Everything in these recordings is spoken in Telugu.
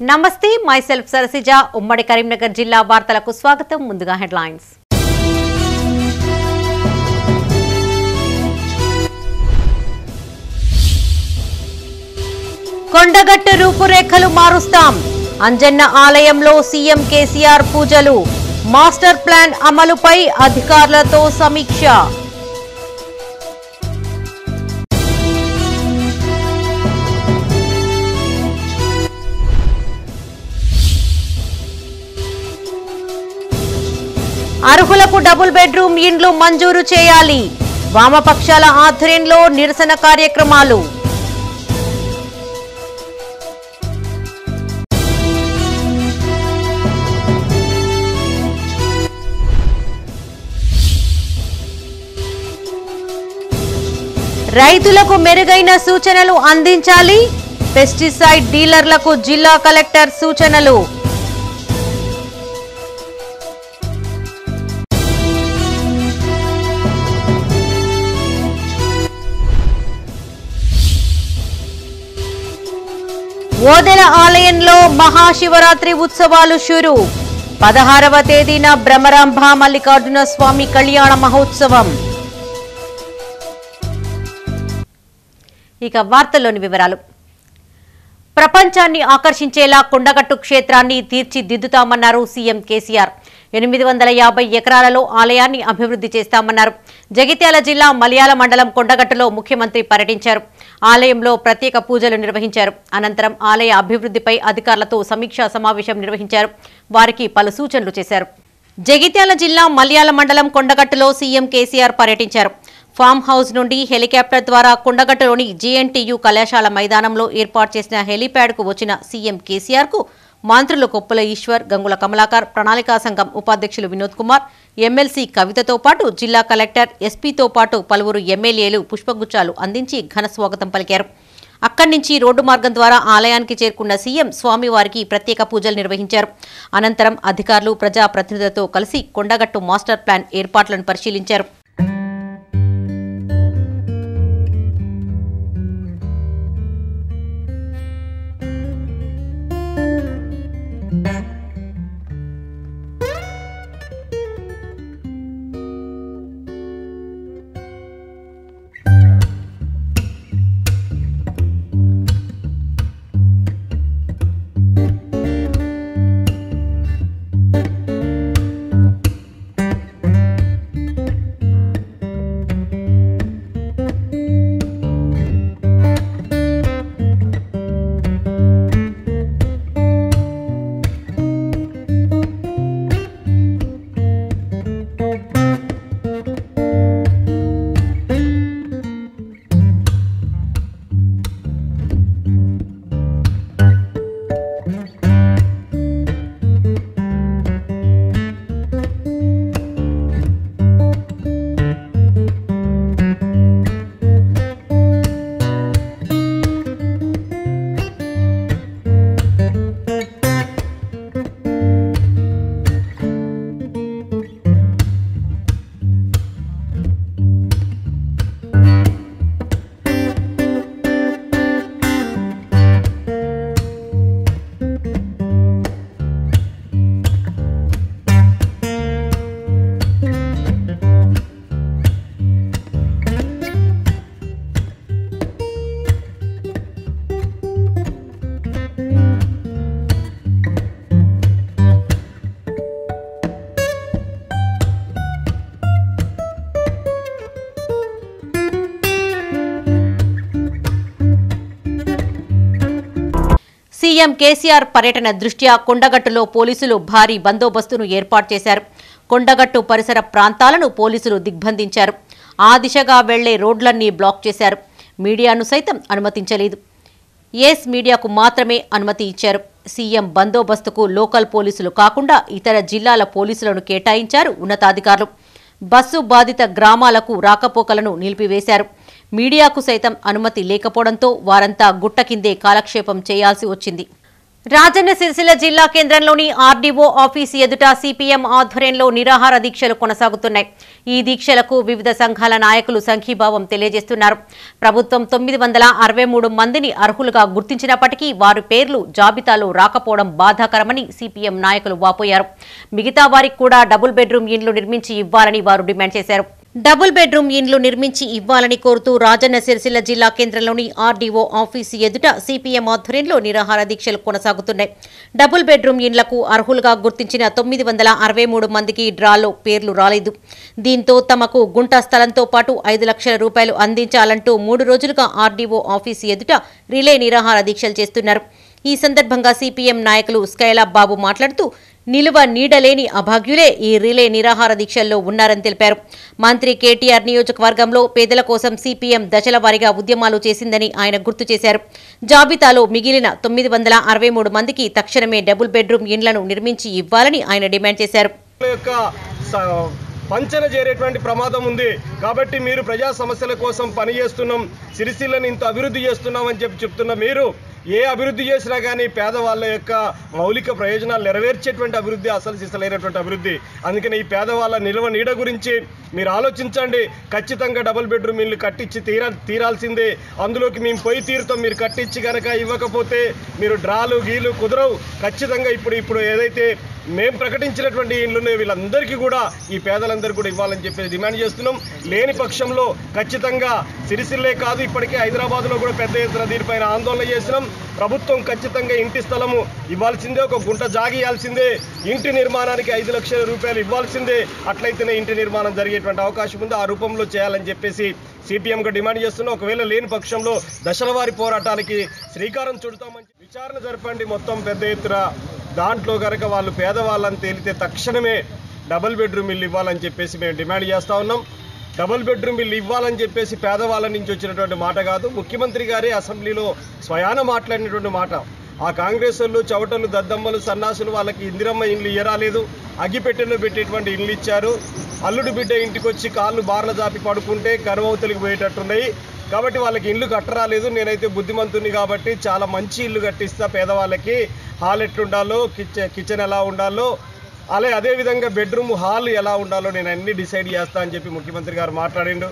నమస్తే మై సెల్ఫ్ సరసిజ ఉమ్మడి కరీంనగర్ జిల్లా వార్తలకు స్వాగతం. ముందుగా హెడ్లైన్స్. కొండగట్టు రూపురేఖలు మారుస్తాం. అంజన్న ఆలయంలో సీఎం కేసీఆర్ పూజలు. మాస్టర్ ప్లాన్ అమలుపై అధికారులతో సమీక్ష. అర్హులకు డబుల్ బెడ్రూమ్ ఇండ్లు మంజూరు చేయాలి. వామపక్షాల ఆధ్వర్యంలో నిరసన కార్యక్రమాలు. రైతులకు మెరుగైన సూచనలు అందించాలి. పెస్టిసైడ్ డీలర్లకు జిల్లా కలెక్టర్ సూచనలు. ఓదెల ఆలయంలో మహాశివరాత్రి ఉత్సవాలు షురు. 16వ తేదీన బ్రహ్మరాంభ మల్లికార్జున స్వామి కళ్యాణ మహోత్సవం. ఇక వార్తల్లోని వివరాలు. ప్రపంచాన్ని ఆకర్షించేలా కొండగట్టు క్షేత్రాన్ని తీర్చిదిద్దుతామన్నారు సీఎం కేసీఆర్. 850 ఎకరాలలో ఆలయాన్ని అభివృద్ధి చేస్తామన్నారు. జగిత్యాల జిల్లా మలయాళ మండలం కొండగట్టులో ముఖ్యమంత్రి పర్యటించారు. ఆలయంలో ప్రత్యేక పూజలు నిర్వహించారు. అనంతరం ఆలయ అభివృద్ధిపై అధికారులతో సమీక్షా సమావేశం నిర్వహించారు. వారికి పలు సూచనలు చేశారు. జగిత్యాల జిల్లా మలయాళ మండలం కొండగట్టులో సీఎం కేసీఆర్ పర్యటించారు. ఫామ్ హౌస్ నుండి హెలికాప్టర్ ద్వారా కొండగట్టులోని జేఎన్టీయూ కళాశాల మైదానంలో ఏర్పాటు చేసిన హెలీప్యాడ్కు వచ్చిన సీఎం కేసీఆర్ కు మంత్రులు కొప్పుల ఈశ్వర్, గంగుల కమలాకర్, ప్రణాళికా సంఘం ఉపాధ్యక్షులు వినోద్ కుమార్, ఎమ్మెల్సీ కవితతో పాటు జిల్లా కలెక్టర్, ఎస్పీతో పాటు పలువురు ఎమ్మెల్యేలు పుష్పగుచ్చాలు అందించి ఘన స్వాగతం పలికారు. అక్కడి నుంచి రోడ్డు మార్గం ద్వారా ఆలయానికి చేరుకున్న సీఎం స్వామివారికి ప్రత్యేక పూజలు నిర్వహించారు. అనంతరం అధికారులు, ప్రజాప్రతినిధులతో కలిసి కొండగట్టు మాస్టర్ ప్లాన్ ఏర్పాట్లను పరిశీలించారు. సీఎం కేసీఆర్ పర్యటన దృష్ట్యా కొండగట్టులో పోలీసులు భారీ బందోబస్తును ఏర్పాటు చేశారు. కొండగట్టు పరిసర ప్రాంతాలను పోలీసులు దిగ్బంధించారు. ఆ దిశగా వెళ్లే రోడ్లన్నీ బ్లాక్ చేశారు. మీడియాను సైతం అనుమతించలేదు. ఏస్ మీడియాకు మాత్రమే అనుమతి ఇచ్చారు. సీఎం బందోబస్తుకు లోకల్ పోలీసులు కాకుండా ఇతర జిల్లాల పోలీసులను కేటాయించారు ఉన్నతాధికారులు. బస్సు బాధిత గ్రామాలకు రాకపోకలను నిలిపివేశారు. మీడియాకు సైతం అనుమతి లేకపోవడంతో వారంతా గుట్ట కిందే కాలక్షేపం చేయాల్సి వచ్చింది. రాజన్న సిరిసిల్ల జిల్లా కేంద్రంలోని ఆర్డీఓ ఆఫీసు ఎదుట సిపిఎం ఆధ్వర్యంలో నిరాహార దీక్షలు కొనసాగుతున్నాయి. ఈ దీక్షలకు వివిధ సంఘాల నాయకులు సంఘీభావం తెలియజేస్తున్నారు. ప్రభుత్వం 963 మందిని అర్హులుగా గుర్తించినప్పటికీ వారి పేర్లు జాబితాలో రాకపోవడం బాధాకరమని సిపిఎం నాయకులు వాపోయారు. మిగతా వారికి కూడా డబుల్ బెడ్రూమ్ ఇండ్లు నిర్మించి ఇవ్వాలని వారు డిమాండ్ చేశారు. డబుల్ బెడ్రూమ్ ఇండ్లు నిర్మించి ఇవ్వాలని కోరుతూ రాజన్న సిరిసిల్ల జిల్లా కేంద్రంలోని ఆర్డీఓ ఆఫీసు ఎదుట సిపిఎం ఆధ్వర్యంలో నిరాహార దీక్షలు కొనసాగుతున్నాయి. డబుల్ బెడ్రూమ్ ఇండ్లకు అర్హులుగా గుర్తించిన 963 మందికి డ్రాలో పేర్లు రాలేదు. దీంతో తమకు గుంట స్థలంతో పాటు 5 లక్షల రూపాయలు అందించాలంటూ 3 రోజులుగా ఆర్డీఓ ఆఫీసు ఎదుట రిలే నిరాహార దీక్షలు చేస్తున్నారు. ఈ సందర్భంగా సిపిఎం నాయకులు స్కైలాబ్ బాబు మాట్లాడుతూ నిలువ నీడలేని అభాగ్యులే ఈ రిలే నిరాహార దీక్షల్లో ఉన్నారని తెలిపారు. మంత్రి కేటీఆర్ నియోజకవర్గంలో పేదల కోసం సిపిఎం దశల వారీగా ఉద్యమాలు చేసిందని ఆయన గుర్తు చేశారు. జాబితాలో మిగిలిన 963 మందికి తక్షణమే డబుల్ బెడ్రూమ్ ఇండ్లను నిర్మించి ఇవ్వాలని ఆయన డిమాండ్ చేశారు. పంచన చేరేటువంటి ప్రమాదం ఉంది కాబట్టి మీరు ప్రజా సమస్యల కోసం పనిచేస్తున్నాం, సిరిసిల్లని ఇంత అభివృద్ధి చేస్తున్నామని చెప్తున్న మీరు ఏ అభివృద్ధి చేసినా కానీ పేదవాళ్ళ యొక్క మౌలిక ప్రయోజనాలు నెరవేర్చేటువంటి అభివృద్ధి అసలు సిసలైనటువంటి అభివృద్ధి. అందుకని ఈ పేదవాళ్ళ నిల్వ నీడ గురించి మీరు ఆలోచించండి. ఖచ్చితంగా డబుల్ బెడ్రూమ్ ఇల్లు కట్టించి తీరాల్సిందే. అందులోకి మేము పోయి తీరుతాం. మీరు కట్టించి కనుక ఇవ్వకపోతే మీరు డ్రాలు గీలు కుదరవు. ఖచ్చితంగా ఇప్పుడు ఏదైతే మేము ప్రకటించినటువంటి ఇళ్ళున్నాయి వీళ్ళందరికీ కూడా ఈ పేదలందరూ కూడా ఇవ్వాలని చెప్పి డిమాండ్ చేస్తున్నాం. లేని పక్షంలో ఖచ్చితంగా సిరిసిల్లే కాదు ఇప్పటికే హైదరాబాద్లో కూడా పెద్ద ఎత్తున దీనిపైన ఆందోళన చేసినాం. ప్రభుత్వం ఖచ్చితంగా ఇంటి స్థలము ఇవ్వాల్సిందే, ఒక గుంట జాగి ఇవ్వాల్సిందే, ఇంటి నిర్మాణానికి 5 లక్షల రూపాయలు ఇవ్వాల్సిందే. అట్లయితేనే ఇంటి నిర్మాణం జరిగేటువంటి అవకాశం ఉంది. ఆ రూపంలో చేయాలని చెప్పేసి సిపిఎంగా డిమాండ్ చేస్తున్నాం. ఒకవేళ లేని పక్షంలో దశల వారి పోరాటానికి శ్రీకారం చుడతామని విచారణ జరపండి మొత్తం పెద్ద ఎత్తున. దాంట్లో కనుక వాళ్ళు పేదవాళ్ళని తేలితే తక్షణమే డబుల్ బెడ్రూమ్ ఇల్లు ఇవ్వాలని చెప్పేసి మేము డిమాండ్ చేస్తూ ఉన్నాం. డబుల్ బెడ్రూమ్ ఇల్లు ఇవ్వాలని చెప్పేసి పేదవాళ్ళ నుంచి వచ్చినటువంటి మాట కాదు, ముఖ్యమంత్రి గారే అసెంబ్లీలో స్వయాన మాట్లాడినటువంటి మాట. ఆ కాంగ్రెస్ వాళ్ళు చవటలు దద్దమ్మలు సన్నాసులు వాళ్ళకి ఇందిరమ్మ ఇండ్లు ఇయ్యరాలేదు, అగ్గిపెట్టెలో పెట్టేటువంటి ఇండ్లు ఇచ్చారు. అల్లుడు బిడ్డ ఇంటికి వచ్చి కాళ్ళు బార్ల జాపి పడుకుంటే కరువవుతలికి పోయేటట్టున్నాయి. కాబట్టి వాళ్ళకి ఇల్లు కట్టరాలేదు. నేనైతే బుద్ధిమంతుని కాబట్టి చాలా మంచి ఇల్లు కట్టిస్తా. పేదవాళ్ళకి హాల్ ఎట్లుండాలో, కిచెన్ ఎలా ఉండాలో, అదేవిధంగా బెడ్రూమ్ హాల్ ఎలా ఉండాలో నేను అన్ని డిసైడ్ చేస్తా అని చెప్పి ముఖ్యమంత్రి గారు మాట్లాడిండు.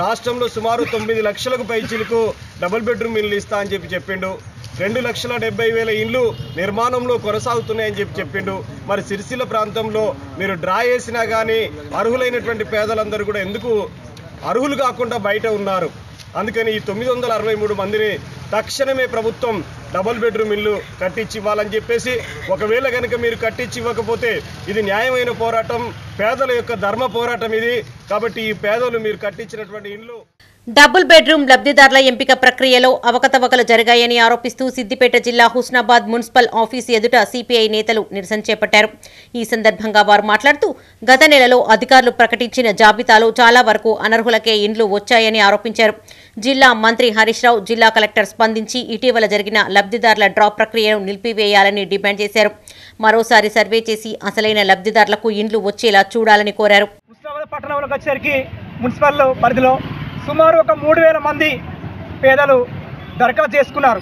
రాష్ట్రంలో సుమారు 9 లక్షలకు పైచిలకు డబుల్ బెడ్రూమ్ ఇల్లు ఇస్తా అని చెప్పిండు. 2,70,000 ఇళ్ళు నిర్మాణంలో కొనసాగుతున్నాయని చెప్పిండు. మరి సిరిసిల్ల ప్రాంతంలో మీరు డ్రా చేసినా కానీ అర్హులైనటువంటి పేదలందరూ కూడా ఎందుకు అర్హులు కాకుండా బయట ఉన్నారు? అందుకని ఈ 963 మందిని తక్షణమే ప్రభుత్వం డబుల్ బెడ్రూమ్ ఇల్లు కట్టించి ఇవ్వాలని చెప్పేసి, ఒకవేళ కనుక మీరు కట్టించి ఇవ్వకపోతే ఇది న్యాయమైన పోరాటం, పేదల యొక్క ధర్మ పోరాటం ఇది. కాబట్టి ఈ పేదలు మీరు కట్టించినటువంటి ఇల్లు డబుల్ బెడ్రూమ్ లబ్ధిదారుల ఎంపిక ప్రక్రియలో అవకతవకలు జరిగాయని ఆరోపిస్తూ సిద్దిపేట జిల్లా హుస్నాబాద్ మున్సిపల్ ఆఫీసు ఎదుట సిపిఐ నేతలు నిరసన చేపట్టారు. ఈ సందర్భంగా వారు మాట్లాడుతూ గత నెలలో అధికారులు ప్రకటించిన జాబితాలో చాలా వరకు అనర్హులకే ఇండ్లు వచ్చాయని ఆరోపించారు. జిల్లా మంత్రి హరీష్ రావు, జిల్లా కలెక్టర్ స్పందించి ఇటీవల జరిగిన లబ్ధిదారుల డ్రా ప్రక్రియను నిలిపివేయాలని డిమాండ్ చేశారు. మరోసారి సర్వే చేసి అసలైన లబ్ధిదారులకు ఇండ్లు వచ్చేలా చూడాలని కోరారు. సుమారు ఒక 3,000 మంది పేదలు దరఖాస్తు చేసుకున్నారు.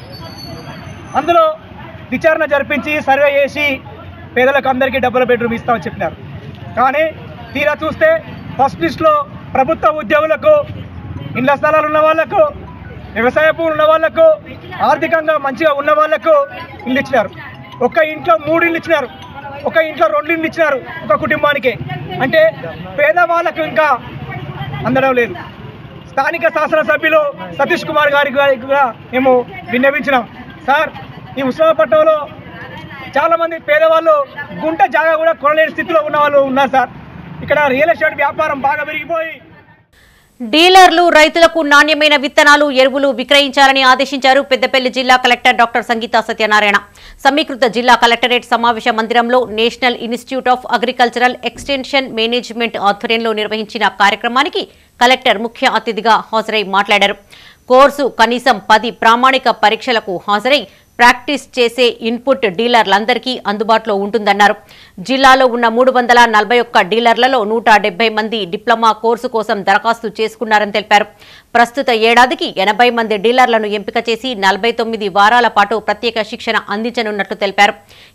అందులో విచారణ జరిపించి సర్వే చేసి పేదలకు అందరికీ డబుల్ బెడ్రూమ్ ఇస్తామని చెప్పినారు. కానీ తీరా చూస్తే ఫస్ట్ లిస్టులో ప్రభుత్వ ఉద్యోగులకు, ఇండ్ల స్థలాలు ఉన్న వాళ్లకు, వ్యవసాయ భూములు ఉన్న వాళ్లకు, ఆర్థికంగా మంచిగా ఉన్న వాళ్లకు ఇల్లు ఇచ్చినారు. ఒక ఇంట్లో 3 ఇళ్ళు ఇచ్చినారు, ఒక ఇంట్లో 2 ఇళ్ళు ఇచ్చినారు ఒక కుటుంబానికి. అంటే పేదవాళ్లకు ఇంకా అందడం లేదు. స్థానిక శాసనసభ్యులు సతీష్ కుమార్ గారికి కూడా మేము విన్నవించినాం. సార్, ఈ హుస్నాబాద్లో చాలామంది పేదవాళ్ళు గుంట జాగా కూడా కొనలేని స్థితిలో ఉన్న వాళ్ళు ఉన్నారు సార్. ఇక్కడ రియల్ ఎస్టేట్ వ్యాపారం బాగా పెరిగిపోయి డీలర్లు రైతులకు నాణ్యమైన విత్తనాలు, ఎరువులు విక్రయించాలని ఆదేశించారు పెద్దపల్లి జిల్లా కలెక్టర్ డాక్టర్ సంగీత సత్యనారాయణ. సమీకృత జిల్లా కలెక్టరేట్ సమావేశ మందిరంలో national institute of agricultural extension management ఆధ్వర్యంలో నిర్వహించిన కార్యక్రమానికి కలెక్టర్ ముఖ్య అతిథిగా హాజరై మాట్లాడారు. కోర్సు కనీసం 10 ప్రామాణిక పరీక్షలకు హాజరై ప్రాక్టీస్ చేసే ఇన్పుట్ డీలర్లందరికీ అందుబాటులో ఉంటుందన్నారు. జిల్లాలో ఉన్న 341 డీలర్లలో 170 మంది డిప్లొమా కోర్సు కోసం దరఖాస్తు చేసుకున్నారని తెలిపారు. ప్రస్తుత ఏడాదికి 80 మంది డీలర్లను ఎంపిక చేసి 49 వారాల పాటు ప్రత్యేక శిక్షణ అందించనున్నట్లు తెలిపారు.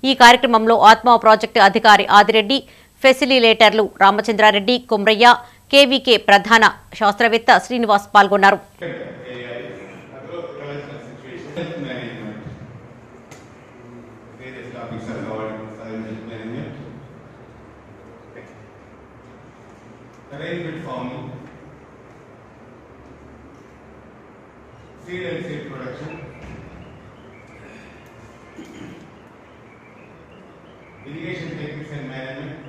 ఈ కార్యక్రమంలో ఆత్మ ప్రాజెక్టు అధికారి ఆదిరెడ్డి, ఫెసిలిటేటర్లు రామచంద్రారెడ్డి, కొమ్రయ్య, కేవీకే ప్రధాన శాస్త్రవేత్త శ్రీనివాస్ పాల్గొన్నారు. Arrangement farming, seed and seed production, irrigation techniques and management.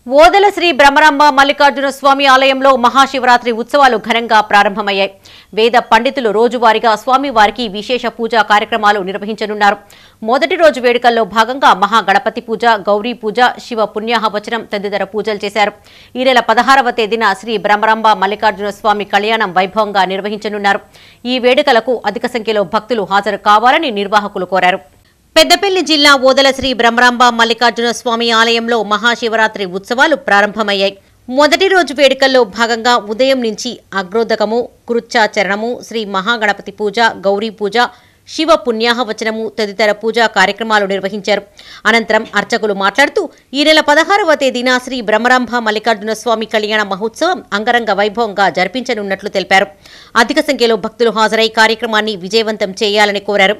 Odela Shri Bhramaramba Mallikarjuna స్వామి ఆలయంలో మహాశివరాత్రి ఉత్సవాలు ఘనంగా ప్రారంభమయ్యాయి. వేద పండితులు రోజువారీగా స్వామివారికి విశేష పూజా కార్యక్రమాలు నిర్వహించనున్నారు. మొదటి రోజు వేడుకల్లో భాగంగా మహాగణపతి పూజ, గౌరీ పూజ, శివ పుణ్యాహవచనం తదితర పూజలు చేశారు. ఈ నెల 16వ తేదీన శ్రీ బ్రహ్మరాంబ మల్లికార్జున స్వామి కళ్యాణం వైభవంగా నిర్వహించనున్నారు. ఈ వేడుకలకు అధిక సంఖ్యలో భక్తులు హాజరు కావాలని నిర్వాహకులు కోరారు. పెద్దపల్లి జిల్లా ఓదెల శ్రీ బ్రహ్మరాంబ మల్లికార్జున స్వామి ఆలయంలో మహాశివరాత్రి ఉత్సవాలు ప్రారంభమయ్యాయి. మొదటి రోజు వేడుకల్లో భాగంగా ఉదయం నుంచి అగ్రోదకము, కృచ్చాచరణము, శ్రీ మహాగణపతి పూజ, గౌరీ పూజ, శివ పుణ్యాహవచనము తదితర పూజా కార్యక్రమాలు నిర్వహించారు. అనంతరం అర్చకులు మాట్లాడుతూ ఈ నెల 16వ తేదీన శ్రీ బ్రహ్మరాంబ మల్లికార్జున స్వామి కళ్యాణ మహోత్సవం అంగరంగ వైభవంగా జరిపించనున్నట్లు తెలిపారు. అధిక సంఖ్యలో భక్తులు హాజరై కార్యక్రమాన్ని విజయవంతం చేయాలని కోరారు.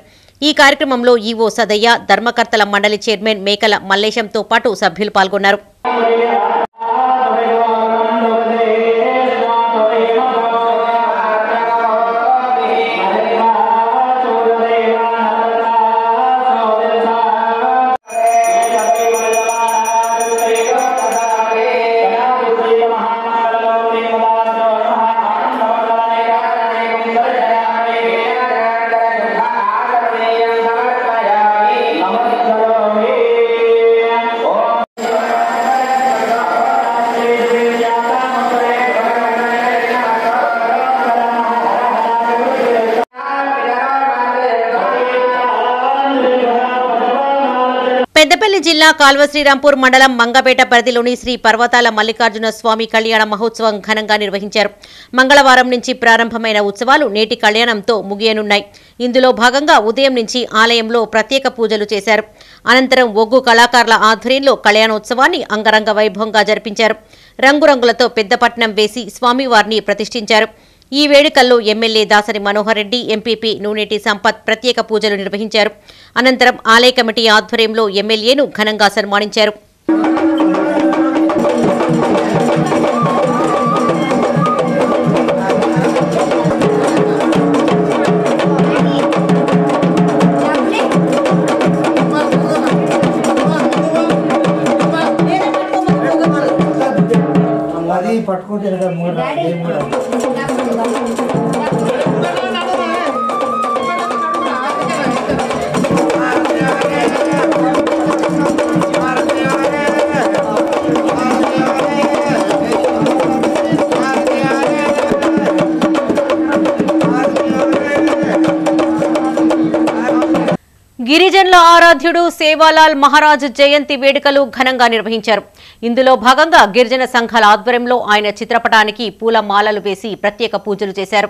ఈ కార్యక్రమంలో ఈవో సదయ్య, ధర్మకర్తల మండలి చైర్మన్ మేకల మల్లేశంతో పాటు సభ్యులు పాల్గొన్నారు. పెద్దపల్లి జిల్లా కాల్వ శ్రీరాంపూర్ మండలం మంగపేట పరిధిలోని శ్రీ పర్వతాల మల్లికార్జున స్వామి కళ్యాణ మహోత్సవం ఘనంగా నిర్వహించారు. మంగళవారం నుంచి ప్రారంభమైన ఉత్సవాలు నేటి కళ్యాణంతో ముగియనున్నాయి. ఇందులో భాగంగా ఉదయం నుంచి ఆలయంలో ప్రత్యేక పూజలు చేశారు. అనంతరం ఒగ్గు కళాకారుల ఆధ్వర్యంలో కళ్యాణోత్సవాన్ని అంగరంగ వైభవంగా జరిపించారు. రంగురంగులతో పెద్దపట్నం వేసి స్వామివారిని ప్రతిష్ఠించారు. ఈ వేడుకల్లో ఎమ్మెల్యే దాసరి మనోహర్ రెడ్డి, ఎంపీపీ నూనెటి సంపత్ ప్రత్యేక పూజలు నిర్వహించారు. అనంతరం ఆలయ కమిటీ ఆధ్వర్యంలో ఎమ్మెల్యేను ఘనంగా సన్మానించారు. గిరిజనుల ఆరాధ్యుడు సేవాలాల్ మహారాజ్ జయంతి వేడుకలు ఘనంగా నిర్వహించారు. ఇందులో భాగంగా గిరిజన సంఘాల ఆధ్వర్యంలో ఆయన చిత్రపటానికి పూల మాలలు వేసి ప్రత్యేక పూజలు చేశారు.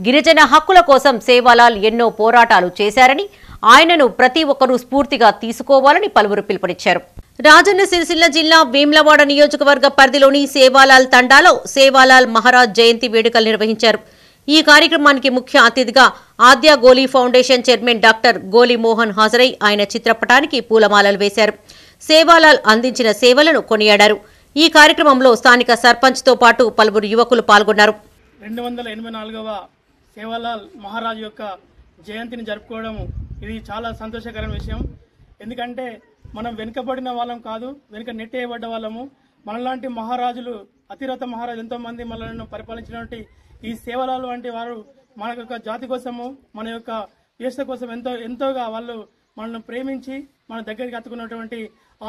గిరిజన హక్కుల కోసం సేవాలాల్ ఎన్నో పోరాటాలు చేశారని, ఆయనను ప్రతి ఒక్కరూ స్ఫూర్తిగా తీసుకోవాలని పలువురు పిలుపునిచ్చారు. రాజన్న సిరిసిల్ల జిల్లా వేమ్లవాడ నియోజకవర్గ పరిధిలోని సేవాలాల్ తండాలో సేవాలాల్ మహారాజ్ జయంతి వేడుకలు నిర్వహించారు. ఈ కార్యక్రమానికి ముఖ్య అతిథిగా ఆద్య గోలీ ఫౌండేషన్ చైర్మన్ డాక్టర్ గోలి మోహన్ హాజరై ఆయన చిత్రపటానికి పూలమాలలు వేశారు. సేవాలాల్ అందించిన సేవలను కొనియాడారు. ఈ కార్యక్రమంలో స్థానిక సర్పంచ్తో పాటు పలువురు యువకులు పాల్గొన్నారు. 284వ సేవాలాల్ మహారాజ్ యొక్క జయంతిని జరుపుకోవడం ఇది చాలా సంతోషకరమైన విషయం. ఎందుకంటే మనం వెనుకబడిన వాళ్ళం కాదు, వెనుక నెట్టేయబడ్డ వాళ్ళము. మనలాంటి మహారాజులు, అతిరథ మహారాజు ఎంతో మంది మనలను పరిపాలించినటువంటి ఈ సేవలాల్ వంటి వారు మన యొక్క జాతి కోసము, మన యొక్క వ్యవస్థ కోసం ఎంతోగా వాళ్ళు మనల్ని ప్రేమించి మన దగ్గరికి హత్తుకున్నటువంటి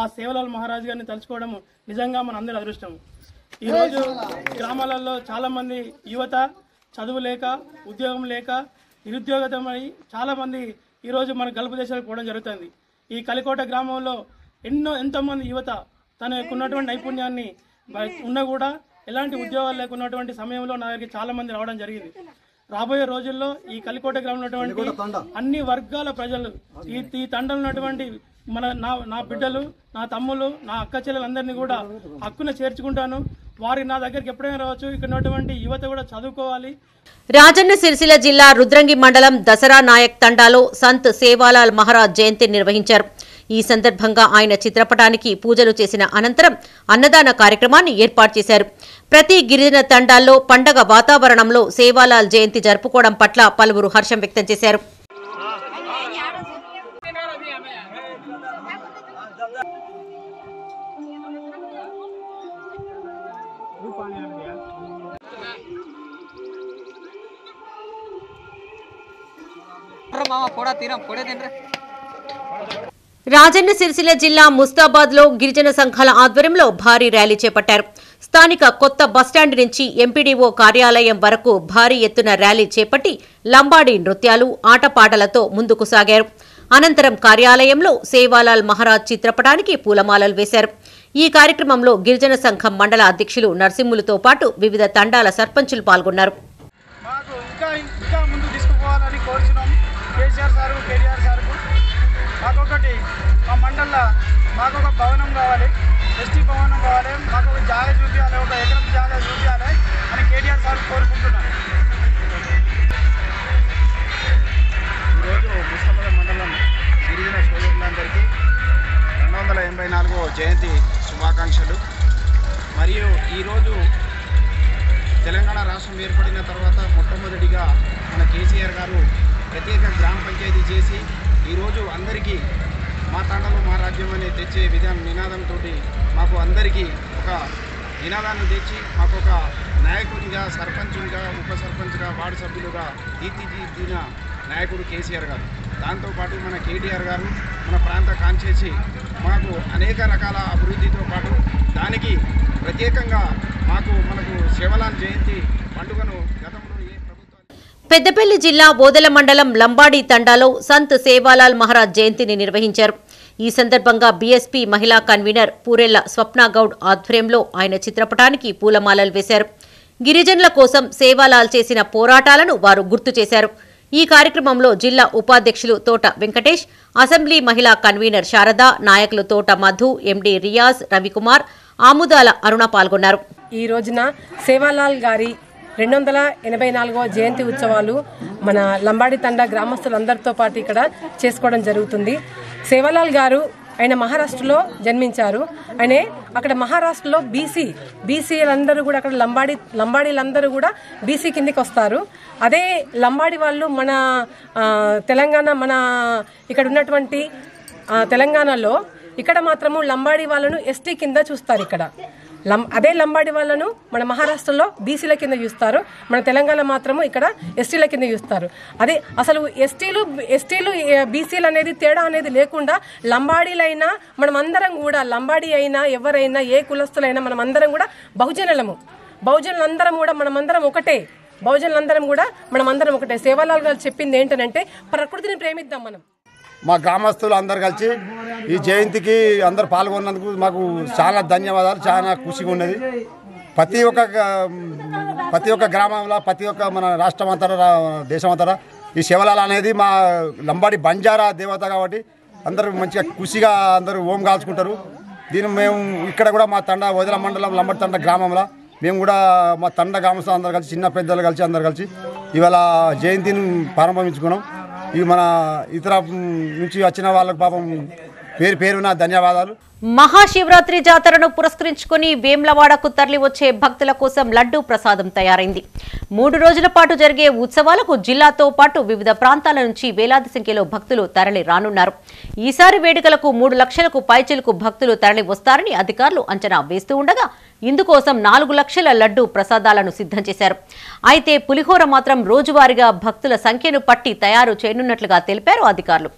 ఆ సేవలాల్ మహారాజు గారిని తలుచుకోవడం నిజంగా మన అందరి అదృష్టం. ఈరోజు గ్రామాలలో చాలా మంది యువత చదువు లేక, ఉద్యోగం లేక నిరుద్యోగతమై చాలామంది ఈరోజు మన గల్ఫ్ దేశాలకు పోవడం జరుగుతుంది. ఈ కలికోట గ్రామంలో ఎంతోమంది యువత తన యొక్క ఉన్నటువంటి నైపుణ్యాన్ని ఉన్నా కూడా ఎలాంటి ఉద్యోగాలు లేకున్నటువంటి సమయంలో నా దగ్గరికి చాలామంది రావడం జరిగింది. రాబోయే రోజుల్లో ఈ కలికోట గ్రామంలో ఉన్నటువంటి అన్ని వర్గాల ప్రజలు ఈ తండలో ఉన్నటువంటి నా బిడ్డలు, నా తమ్ములు, నా అక్క చెల్లెలందరినీ కూడా హక్కున చేర్చుకుంటాను. వారి నా దగ్గరికి ఎప్పుడైనా రావచ్చు. ఇక్కడ ఉన్నటువంటి యువత కూడా చదువుకోవాలి. రాజన్న సిరిసిల్ల జిల్లా రుద్రంగి మండలం దసరా నాయక్ తండాలో సంత్ సేవాలాల్ మహారాజ్ జయంతి నిర్వహించారు. ఈ సందర్భంగా ఆయన చిత్రపటానికి పూజలు చేసిన అనంతరం అన్నదాన కార్యక్రమాన్ని ఏర్పాటు చేశారు. ప్రతి గిరిజన తండాల్లో పండగ వాతావరణంలో సేవాలాల్ జయంతి జరుపుకోవడం పట్ల పలువురు హర్షం వ్యక్తం చేశారు. రాజన్న సిరిసిల్ల జిల్లా ముస్తాబాద్ లో గిరిజన సంఘాల ఆధ్వర్యంలో భారీ ర్యాలీ చేపట్టారు. స్థానిక కొత్త బస్టాండ్ నుంచి ఎంపీడీఓ కార్యాలయం వరకు భారీ ఎత్తున ర్యాలీ చేపట్టి లంబాడీ నృత్యాలు, ఆటపాటలతో ముందుకు సాగారు. అనంతరం కార్యాలయంలో సేవాలాల్ మహారాజ్ చిత్రపటానికి పూలమాలలు వేశారు. ఈ కార్యక్రమంలో గిరిజన సంఘం మండల అధ్యక్షులు నర్సింహులతో పాటు వివిధ తండాల సర్పంచులు పాల్గొన్నారు. మాకొకటి మా మండల్లో మాకొక భవనం కావాలి, ఎస్టీ భవనం కావాలి, మాకు ఒక జాగా చూపించాలి, ఒక ఎకరం జాగా చూపించాలి అని కేటీఆర్ సార్ కోరుకుంటున్నాను. ఈరోజు ముస్తాబాద్ మండలం గిరిజన సోదరులందరికీ 284వ జయంతి శుభాకాంక్షలు. మరియు ఈరోజు తెలంగాణ రాష్ట్రం ఏర్పడిన తర్వాత మొట్టమొదటిగా మన కేసీఆర్ గారు ప్రత్యేక గ్రామ పంచాయతీ చేసి ఈరోజు అందరికీ మా తాండలో మా రాజ్యం అనే తెచ్చే నినాదంతో మాకు అందరికీ ఒక నినాదాన్ని తెచ్చి మాకు ఒక నాయకునిగా, సర్పంచునిగా, ఉప సర్పంచ్గా, వార్డు సభ్యులుగా తీర్చిదిద్దిన నాయకుడు కేసీఆర్ గారు. దాంతోపాటు మన కేటీఆర్ గారు మన ప్రాంత కాన్స్టిట్యూన్సీ మాకు అనేక రకాల అభివృద్ధితో పాటు దానికి ప్రత్యేకంగా మనకు సేవాలాల్ జయంతి పండుగను గతంలో పెద్దపల్లి జిల్లా బోదెల మండలం లంబాడీ తండాలో సంత్ సేవాలాల్ మహారాజ్ జయంతిని నిర్వహించారు. ఈ సందర్భంగా బీఎస్పీ మహిళా కన్వీనర్ పూరెళ్ల స్వప్నగౌడ్ ఆధ్వర్యంలో ఆయన చిత్రపటానికి పూలమాలలు వేశారు. గిరిజనుల కోసం సేవాలాల్ చేసిన పోరాటాలను వారు గుర్తు చేశారు. ఈ కార్యక్రమంలో జిల్లా ఉపాధ్యక్షులు తోట వెంకటేష్, అసెంబ్లీ మహిళా కన్వీనర్ శారద, నాయకులు తోట మధు, ఎండీ రియాజ్, రవికుమార్, ఆముదాల అరుణ పాల్గొన్నారు. ఈ రోజున సేవాలాల్ గారి 284వ జయంతి ఉత్సవాలు మన లంబాడి తండా గ్రామస్తులందరితో పాటు ఇక్కడ చేసుకోవడం జరుగుతుంది. సేవాలాల్ గారు ఆయన మహారాష్ట్రలో జన్మించారు. ఆయన అక్కడ మహారాష్ట్రలో బీసీలందరూ కూడా అక్కడ లంబాడీలందరూ కూడా బీసీ కిందికి వస్తారు. అదే లంబాడి వాళ్ళు మన తెలంగాణ మన ఇక్కడ ఉన్నటువంటి తెలంగాణలో ఇక్కడ మాత్రము లంబాడి వాళ్ళను ఎస్టీ కింద చూస్తారు. ఇక్కడ అదే లంబాడి వాళ్ళను మన మహారాష్ట్రలో బీసీల కింద చూస్తారు, మన తెలంగాణ మాత్రము ఇక్కడ ఎస్టీల కింద చూస్తారు. అదే అసలు ఎస్టీలు బీసీలు అనేది తేడా అనేది లేకుండా లంబాడీలైనా మనమందరం కూడా, లంబాడీ అయినా ఎవరైనా ఏ కులస్తులైనా మనమందరం కూడా బహుజనులందరం కూడా మనమందరం ఒకటే. సేవాలాల్ గారు చెప్పింది ఏంటంటే ప్రకృతిని ప్రేమిద్దాం మనం. మా గ్రామస్తులు అందరు కలిసి ఈ జయంతికి అందరు పాల్గొన్నందుకు మాకు చాలా ధన్యవాదాలు. చాలా ఖుషిగా ఉన్నది. ప్రతి ఒక్క గ్రామంలో, ప్రతి ఒక్క మన రాష్ట్రం అంతటా, దేశం అంతటా ఈ సేవాలాల్ అనేది మా లంబాడి బంజారా దేవత కాబట్టి అందరూ మంచిగా ఖుషిగా అందరూ ఓం కాల్చుకుంటారు. దీన్ని మేము ఇక్కడ కూడా మా తండ వదిల మండలం లంబాడి తండ గ్రామంలో మేము కూడా మా తండ గ్రామస్తులు అందరు కలిసి, చిన్న పెద్దలు కలిసి అందరు కలిసి ఇవాళ జయంతిని ప్రారంభించుకున్నాం. ఈ మన ఇతర నుంచి వచ్చిన వాళ్ళకు పాపం పేరున ధన్యవాదాలు. మహాశివరాత్రి జాతరను పురస్కరించుకుని వేమ్లవాడకు తరలి వచ్చే భక్తుల కోసం లడ్డూ ప్రసాదం తయారైంది. 3 రోజుల పాటు జరిగే ఉత్సవాలకు జిల్లాతో పాటు వివిధ ప్రాంతాల నుంచి వేలాది సంఖ్యలో భక్తులు తరలి రానున్నారు. ఈసారి వేడుకలకు 3 లక్షలకు పైచిలుకు భక్తులు తరలి వస్తారని అధికారులు అంచనా వేస్తూ ఉండగా ఇందుకోసం 4 లక్షల లడ్డూ ప్రసాదాలను సిద్ధం చేశారు. అయితే పులిహోర మాత్రం రోజువారీగా భక్తుల సంఖ్యను పట్టి తయారు చేయనున్నట్లుగా తెలిపారు అధికారులు.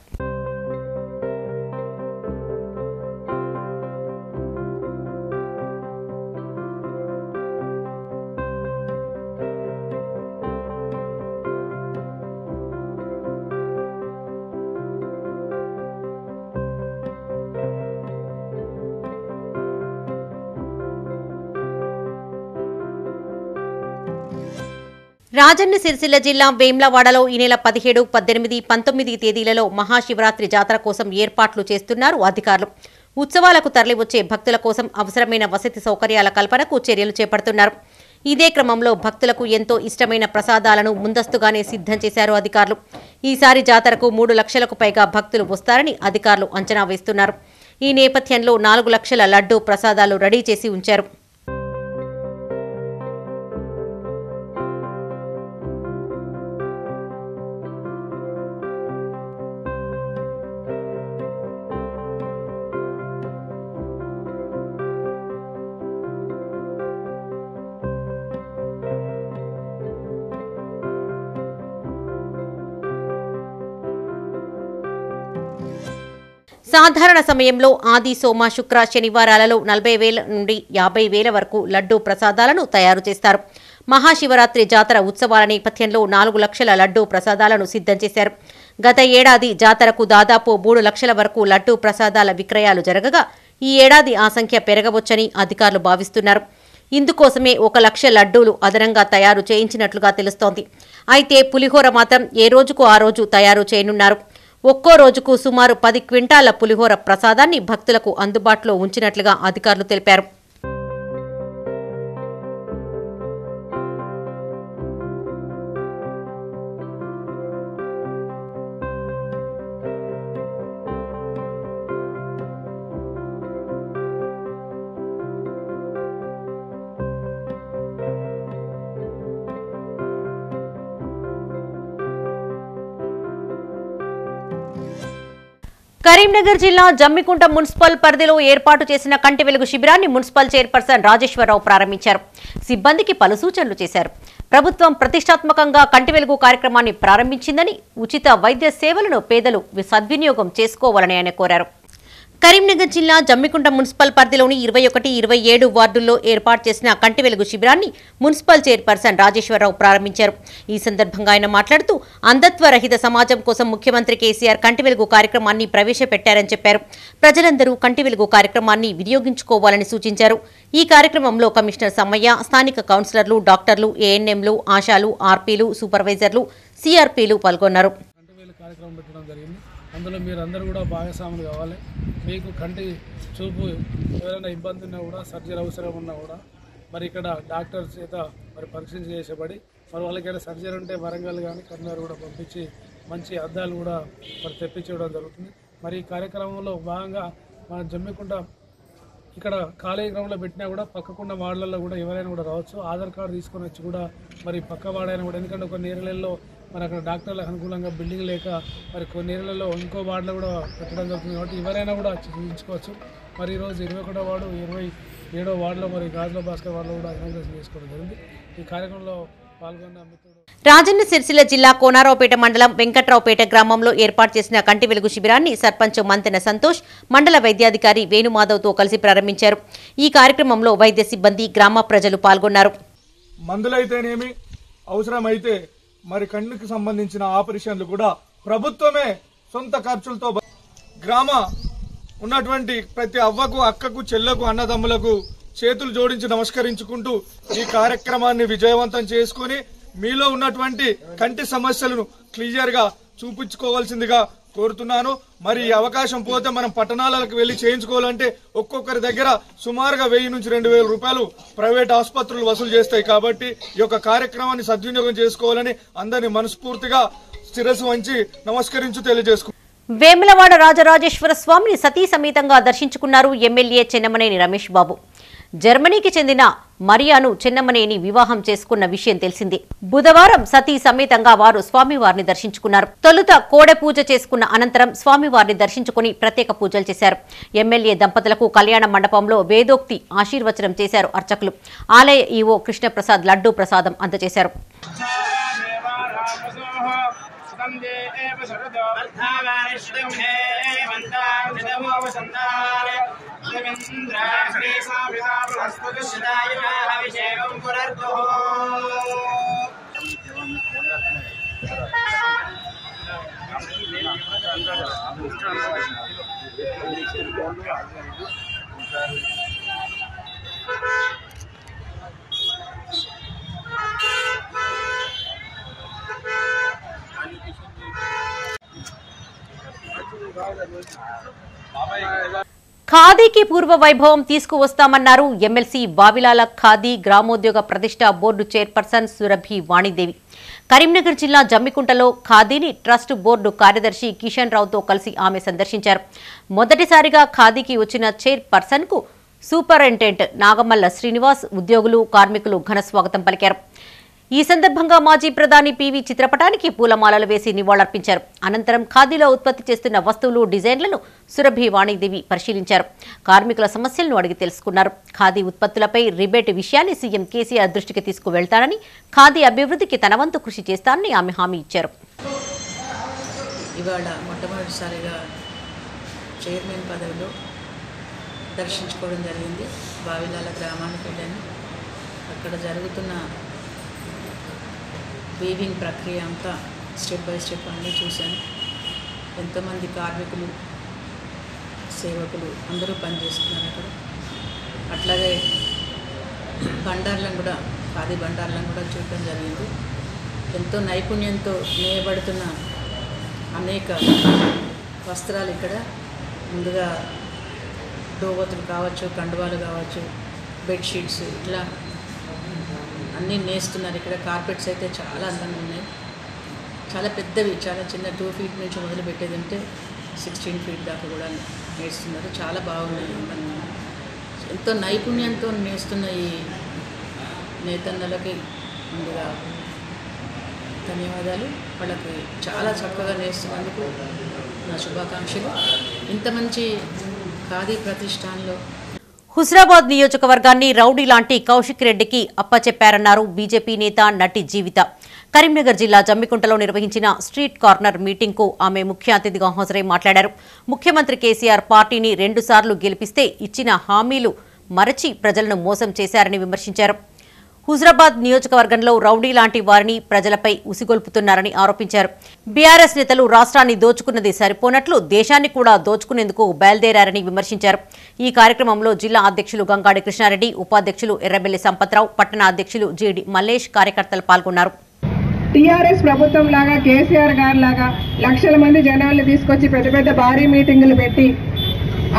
రాజన్న సిరిసిల్ల జిల్లా వేమ్లవాడలో ఈ నెల 17, 18, 19 తేదీలలో మహాశివరాత్రి జాతర కోసం ఏర్పాట్లు చేస్తున్నారు అధికారులు. ఉత్సవాలకు తరలివచ్చే భక్తుల కోసం అవసరమైన వసతి సౌకర్యాల కల్పనకు చర్యలు చేపడుతున్నారు. ఇదే క్రమంలో భక్తులకు ఎంతో ఇష్టమైన ప్రసాదాలను ముందస్తుగానే సిద్ధం చేశారు అధికారులు. ఈసారి జాతరకు 3 లక్షలకు పైగా భక్తులు వస్తారని అధికారులు అంచనా వేస్తున్నారు. ఈ నేపథ్యంలో 4 లక్షల లడ్డూ ప్రసాదాలు రెడీ చేసి ఉంచారు. సాధారణ సమయంలో ఆది, సోమ, శుక్ర, శనివారాలలో 40,000 నుండి 50,000 వరకు లడ్డూ ప్రసాదాలను తయారు చేస్తారు. మహాశివరాత్రి జాతర ఉత్సవాల నేపథ్యంలో 4 లక్షల లడ్డూ ప్రసాదాలను సిద్ధం చేశారు. గత ఏడాది జాతరకు దాదాపు 3 లక్షల వరకు లడ్డూ ప్రసాదాల విక్రయాలు జరగగా ఈ ఏడాది ఆ సంఖ్య పెరగవచ్చని అధికారులు భావిస్తున్నారు. ఇందుకోసమే 1 లక్ష లడ్డూలు అదనంగా తయారు చేయించినట్లుగా తెలుస్తోంది. అయితే పులిహోర మాత్రం ఏ రోజుకు ఆ రోజు తయారు చేయనున్నారు. ఒక్కో రోజుకు సుమారు 10 క్వింటాల పులిహోర ప్రసాదాన్ని భక్తులకు అందుబాటులో ఉంచినట్లుగా అధికారులు తెలిపారు. కరీంనగర్ జిల్లా జమ్మికుంట మున్సిపల్ పరిధిలో ఏర్పాటు చేసిన కంటి వెలుగు శిబిరాన్ని మున్సిపల్ చైర్పర్సన్ రాజేశ్వరరావు ప్రారంభించారు. సిబ్బందికి పలు సూచనలు చేశారు. ప్రభుత్వం ప్రతిష్టాత్మకంగా కంటి వెలుగు కార్యక్రమాన్ని ప్రారంభించిందని, ఉచిత వైద్య సేవలను పేదలు సద్వినియోగం చేసుకోవాలని ఆయన కోరారు. కరీంనగర్ జిల్లా జమ్మికుంట మున్సిపల్ పరిధిలోని 21, 27 వార్డుల్లో ఏర్పాటు చేసిన కంటి వెలుగు శిబిరాన్ని మున్సిపల్ చైర్పర్సన్ రాజేశ్వరరావు ప్రారంభించారు. ఈ సందర్భంగా ఆయన మాట్లాడుతూ అంధత్వ రహిత సమాజం కోసం ముఖ్యమంత్రి కేసీఆర్ కంటి వెలుగు కార్యక్రమాన్ని ప్రవేశపెట్టారని చెప్పారు. ప్రజలందరూ కంటి వెలుగు కార్యక్రమాన్ని వినియోగించుకోవాలని సూచించారు. ఈ కార్యక్రమంలో కమిషనర్ సమ్మయ్య, స్థానిక కౌన్సిలర్లు, డాక్టర్లు, ఏఎన్ఎంలు, ఆశాలు, ఆర్పీలు, సూపర్వైజర్లు, సిఆర్పీలు పాల్గొన్నారు. అందులో మీరు అందరూ కూడా భాగస్వాములు కావాలి. మీకు కంటి చూపు ఎవరైనా ఇబ్బంది ఉన్నా కూడా, సర్జరీ అవసరం ఉన్నా కూడా మరి ఇక్కడ డాక్టర్స్ చేత మరి పరీక్ష చేసేబడి మరి వాళ్ళకైనా సర్జరీ ఉంటే వరంగల్ కానీ కర్నూలు కూడా పంపించి మంచి అద్దాలు కూడా మరి తెప్పించడం జరుగుతుంది. మరి ఈ కార్యక్రమంలో భాగంగా మన జమ్మికుంట ఇక్కడ కాలేజీ గ్రౌండ్లో పెట్టినా కూడా పక్కకున్న వార్డులలో కూడా ఎవరైనా కూడా రావచ్చు. ఆధార్ కార్డు తీసుకొని వచ్చి కూడా మరి పక్క వాడైనా కూడా, ఎందుకంటే కొన్ని ఏరియాలలో మరి అక్కడ డాక్టర్లకు అనుకూలంగా బిల్డింగ్ లేక మరి కొన్ని ఏరియాలలో ఇంకో వార్డులో కూడా పెట్టడం జరుగుతుంది. కాబట్టి ఎవరైనా కూడా చూపించుకోవచ్చు. మరి ఈరోజు 21వ వార్డు, 27వ వార్డులో మరి గాజుల భాస్కర్ వార్డులో కూడా ఇనాగ్రేషన్ చేసుకోవడం జరిగింది. ఈ కార్యక్రమంలో పాల్గొన్న మిత్రుడు రాజన్న సిరిసిల్ల జిల్లా కోనారావుపేట మండలం వెంకట్రావుపేట గ్రామంలో ఏర్పాటు చేసిన కంటి వెలుగు శిబిరాన్ని సర్పంచ్ మంతెన సంతోష్, మండల వైద్యాధికారి వేణుమాధవ్తో కలిసి ప్రారంభించారు. ఈ కార్యక్రమంలో వైద్య సిబ్బంది, గ్రామ ప్రజలు పాల్గొన్నారు. మందులైతేనేమి, అవసరమైతే మరి కన్నుకి సంబంధించిన ఆపరేషన్లు కూడా ప్రభుత్వమే సొంత ఖర్చులతో గ్రామ ఉన్నటువంటి ప్రతి అవ్వకు, అక్కకు, చెల్లకు, అన్నదమ్ములకు చేతులు జోడించి నమస్కరించుకుంటూ ఈ కార్యక్రమాన్ని విజయవంతం చేసుకుని మీలో ఉన్నటువంటి కంటి సమస్యలను క్లియర్ గా చూపించుకోవాల్సిందిగా కోరుతున్నాను. మరి ఈ అవకాశం పోతే మనం పట్టణాలకు వెళ్లి చేయించుకోవాలంటే ఒక్కొక్కరి దగ్గర సుమారుగా 1000 నుంచి 2000 రూపాయలు ప్రైవేట్ ఆసుపత్రులు వసూలు చేస్తాయి. కాబట్టి ఈ యొక్క కార్యక్రమాన్ని సద్వినియోగం చేసుకోవాలని అందరినీ మనస్ఫూర్తిగా శిరస్సు వంచి నమస్కరించు తెలియజేసుకుంటున్నాను. వేములవాడ రాజరాజేశ్వర స్వామిని సతీ సమేతంగా దర్శించుకున్నారు ఎమ్మెల్యే చెన్నమనేని రమేష్ బాబు. జర్మనీకి చెందిన మరియాను చెన్నమనేని వివాహం చేసుకున్న విషయం తెలిసిందే. బుధవారం సతీ సమేతంగా వారు స్వామివారిని దర్శించుకున్నారు. తొలుత కోడె పూజ చేసుకున్న అనంతరం స్వామివారిని దర్శించుకుని ప్రత్యేక పూజలు చేశారు. ఎమ్మెల్యే దంపతులకు కళ్యాణ మండపంలో వేదోక్తి ఆశీర్వచనం చేశారు అర్చకులు. ఆలయ ఈవో కృష్ణప్రసాద్ లడ్డూ ప్రసాదం అందజేశారు. ఖాదీకి పూర్వ వైభవం తీసుకువస్తామన్నారు ఎమ్మెల్సీ బావిలాల ఖాదీ గ్రామోద్యోగ ప్రతిష్ట బోర్డు చైర్పర్సన్ సురభి వాణిదేవి. కరీంనగర్ జిల్లా జమ్మికుంటలో ఖాదీని ట్రస్ట్ బోర్డు కార్యదర్శి కిషన్ రావుతో కలిసి ఆమె సందర్శించారు. మొదటిసారిగా ఖాదీకి వచ్చిన చైర్పర్సన్ కు సూపరింటెండెంట్ నాగమల్ల శ్రీనివాస్, ఉద్యోగులు, కార్మికులు ఘన స్వాగతం పలికారు. ఈ సందర్భంగా మాజీ ప్రధాని పివి చిత్రపటానికి పూలమాలలు వేసి నివాళులర్పించారు. అనంతరం ఖాదీలో ఉత్పత్తి చేస్తున్న వస్తువులు, డిజైన్లను సురభి వాణిదేవి పరిశీలించారు. కార్మికుల సమస్యలను అడిగి తెలుసుకున్నారు. ఖాదీ ఉత్పత్తులపై రిబేట్ విషయాన్ని సీఎం కేసీఆర్ దృష్టికి తీసుకువెళ్తానని, ఖాదీ అభివృద్ధికి తన వంతు కృషి చేస్తానని ఆమె హామీ ఇచ్చారు. ఇవాళ మొట్టమొదటిసారిగా చైర్మన్ పదవిలో దర్శించుకోవడం జరిగింది. బావిలాల గ్రామానికి వెళ్ళాను. అక్కడ జరుగుతున్న వీవింగ్ ప్రక్రియ అంతా స్టెప్ బై స్టెప్ అన్నీ చూశాను. ఎంతోమంది కార్మికులు, సేవకులు అందరూ పనిచేస్తున్నారు అక్కడ. అట్లాగే బండార్లను కూడా, ఖాదీ బండార్లను కూడా చూడటం జరిగింది. ఎంతో నైపుణ్యంతో నేయబడుతున్న అనేక వస్త్రాలు ఇక్కడ, ముందుగా దోవతులు కావచ్చు, కండువాలు కావచ్చు, బెడ్షీట్స్, ఇట్లా అన్నీ నేస్తున్నారు ఇక్కడ. కార్పెట్స్ అయితే చాలా అందంగా ఉన్నాయి, చాలా పెద్దవి, చాలా చిన్న 2 feet నుంచి మొదలు పెట్టేది ఉంటే 16 feet దాకా కూడా నేస్తున్నారు. చాలా బాగున్నాయి, అందంగా. ఎంతో నైపుణ్యంతో నేస్తున్న ఈ నేతన్నలకి ముందుగా ధన్యవాదాలు. వాళ్ళకి చాలా చక్కగా నేస్తున్నందుకు నా శుభాకాంక్షలు. ఇంత మంచి ఖాదీ ప్రతిష్టాన్లో హుస్రాబాద్ నియోజకవర్గాన్ని రౌడీ లాంటి కౌశిక్ రెడ్డికి అప్పచెప్పారన్నారు బీజేపీ నేత నటి జీవిత. కరీంనగర్ జిల్లా జమ్మికుంటలో నిర్వహించిన స్ట్రీట్ కార్నర్ మీటింగ్ కు ఆమె ముఖ్య అతిథిగా హాజరై మాట్లాడారు. ముఖ్యమంత్రి కేసీఆర్ పార్టీని 2 సార్లు గెలిపిస్తే ఇచ్చిన హామీలు మరచి ప్రజలను మోసం చేశారని విమర్శించారు. హుజరాబాద్ నియోజకవర్గంలో రౌడీ లాంటి వారిని ప్రజలపై ఉసిగొల్పుతున్నారని ఆరోపించారు. బీఆర్ఎస్ నేతలు రాష్ట్రాన్ని దోచుకున్నది సరిపోనట్లు దేశాన్ని కూడా దోచుకునేందుకు బయలుదేరారని విమర్శించారు. ఈ కార్యక్రమంలో జిల్లా అధ్యక్షులు గంగాడి కృష్ణారెడ్డి, ఉపాధ్యక్షులు ఎర్రబెల్లి సంపత్రావు, పట్టణ అధ్యక్షులు జీడి మల్లేష్ కార్యకర్తలు పాల్గొన్నారు. టీఆర్ఎస్ ప్రభుత్వం లాగా, కేసీఆర్ గారు లాగా లక్షల మంది జనాల్ని తీసుకొచ్చి పెద్ద పెద్ద భారీ మీటింగులు పెట్టి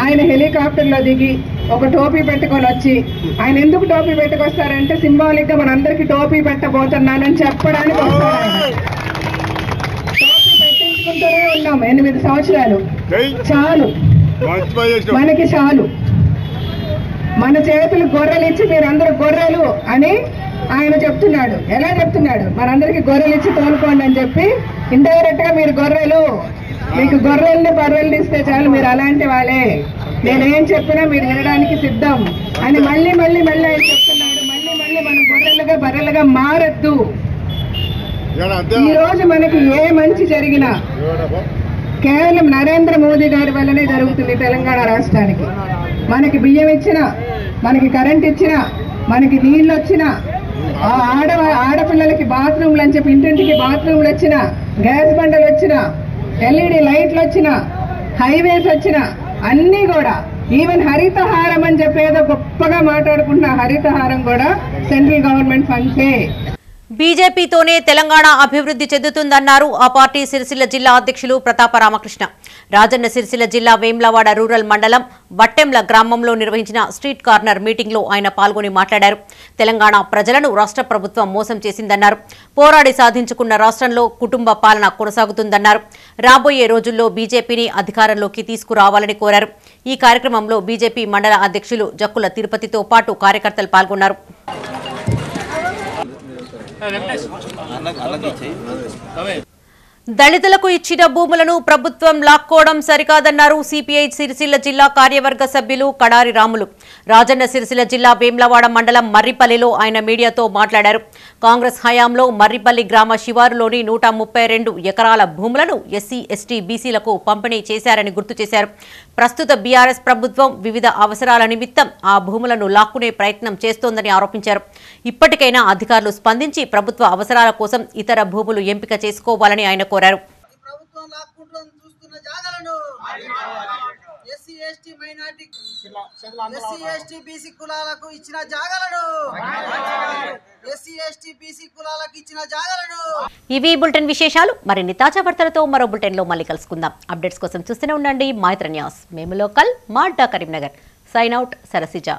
ఆయన హెలికాప్టర్లో దిగి ఒక టోపీ పెట్టుకొని వచ్చి, ఆయన ఎందుకు టోపీ పెట్టుకొస్తారంటే సింబాలిక్ గా మనందరికీ టోపీ పెట్టబోతున్నానని చెప్పడానికి వస్తారు. టోపీ పెట్టించుకుంటూనే ఉన్నాం 8 సంవత్సరాలు. చాలు, మనకి చాలు. మన చేతులు గొర్రెలు ఇచ్చి మీరందరూ గొర్రెలు అని ఆయన చెప్తున్నాడు. ఎలా చెప్తున్నాడు? మనందరికీ గొర్రెలు ఇచ్చి తోలుకోండి అని చెప్పి ఇండైరెక్ట్ గా మీరు గొర్రెలు, మీకు గొర్రెల్ని బర్రెల్ని ఇస్తే చాలు, మీరు అలాంటి వాళ్ళే, నేనేం చెప్పినా మీరు వినడానికి సిద్ధం అని మళ్ళీ మళ్ళీ మళ్ళీ ఆయన చెప్తున్నాడు. మళ్ళీ మళ్ళీ మనం గొర్రెలుగా బర్రెలుగా మారద్దు. ఈ రోజు మనకి ఏ మంచి జరిగినా కేవలం నరేంద్ర మోదీ గారి వల్లనే జరుగుతుంది. తెలంగాణ రాష్ట్రానికి మనకి బియ్యం ఇచ్చినా, మనకి కరెంట్ ఇచ్చినా, మనకి నీళ్ళు వచ్చినా, ఆడపిల్లలకి బాత్రూమ్లు అని చెప్పి ఇంటింటికి బాత్రూమ్లు వచ్చినా, గ్యాస్ బండలు వచ్చినా, ఎల్ఈడి లైట్లు వచ్చినా, హైవేస్ వచ్చినా, అన్నీ కూడా, ఈవెన్ హరితహారం అని చెప్పి ఏదో గొప్పగా మాట్లాడుకుంటున్న హరితహారం కూడా సెంట్రల్ గవర్నమెంట్ ఫండ్సే. బీజేపీతోనే తెలంగాణ అభివృద్ధి చెందుతుందన్నారు ఆ పార్టీ సిరిసిల్ల జిల్లా అధ్యక్షులు ప్రతాప రామకృష్ణ. రాజన్న సిరిసిల్ల జిల్లా వేమ్లవాడ రూరల్ మండలం వట్టెంల గ్రామంలో నిర్వహించిన స్ట్రీట్ కార్నర్ మీటింగ్ లో ఆయన పాల్గొని మాట్లాడారు. తెలంగాణ ప్రజలను రాష్ట్ర ప్రభుత్వం మోసం చేసిందన్నారు. పోరాడి సాధించుకున్న రాష్ట్రంలో కుటుంబ పాలన కొనసాగుతుందన్నారు. రాబోయే రోజుల్లో బీజేపీని అధికారంలోకి తీసుకురావాలని కోరారు. ఈ కార్యక్రమంలో బీజేపీ మండల అధ్యక్షులు జక్కుల తిరుపతితో పాటు కార్యకర్తలు పాల్గొన్నారు. దళితులకు ఇచ్చిన భూములను ప్రభుత్వం లాక్కోవడం సరికాదన్నారు సిపిఐ సిరిసిల్ల జిల్లా కార్యవర్గ సభ్యులు కడారి రాములు. రాజన్న సిరిసిల్ల జిల్లా వేమ్లవాడ మండలం మర్రిపల్లిలో ఆయన మీడియాతో మాట్లాడారు. కాంగ్రెస్ హయాంలో మర్రిపల్లి గ్రామ శివారులోని 132 ఎకరాల భూములను ఎస్సీ, ఎస్టీ, బీసీలకు పంపిణీ చేశారని గుర్తు చేశారు. ప్రస్తుత బీఆర్ఎస్ ప్రభుత్వం వివిధ అవసరాల నిమిత్తం ఆ భూములను లాక్కునే ప్రయత్నం చేస్తోందని ఆరోపించారు. ఇప్పటికైనా అధికారులు స్పందించి ప్రభుత్వ అవసరాల కోసం ఇతర భూములు ఎంపిక చేసుకోవాలని ఆయన కోరారు. ఎస్సీ, ఎస్టీ, బీసీ కులాలకు ఇచ్చిన జాగాలను, ఎస్సీ, ఎస్టీ బీసీ కులాలకు ఇచ్చిన జాగాలను. ఇవి బులెటిన్ విశేషాలు. మరిన్ని తాజా వార్తలతో మరో బులెటిన్ లో మళ్ళీ కలుసుకుందాం. అప్డేట్స్ కోసం చూస్తూనే ఉండండి మైత్ర న్యూస్. మేము లోకల్, మా కరీంనగర్. Sign out, Sarasija.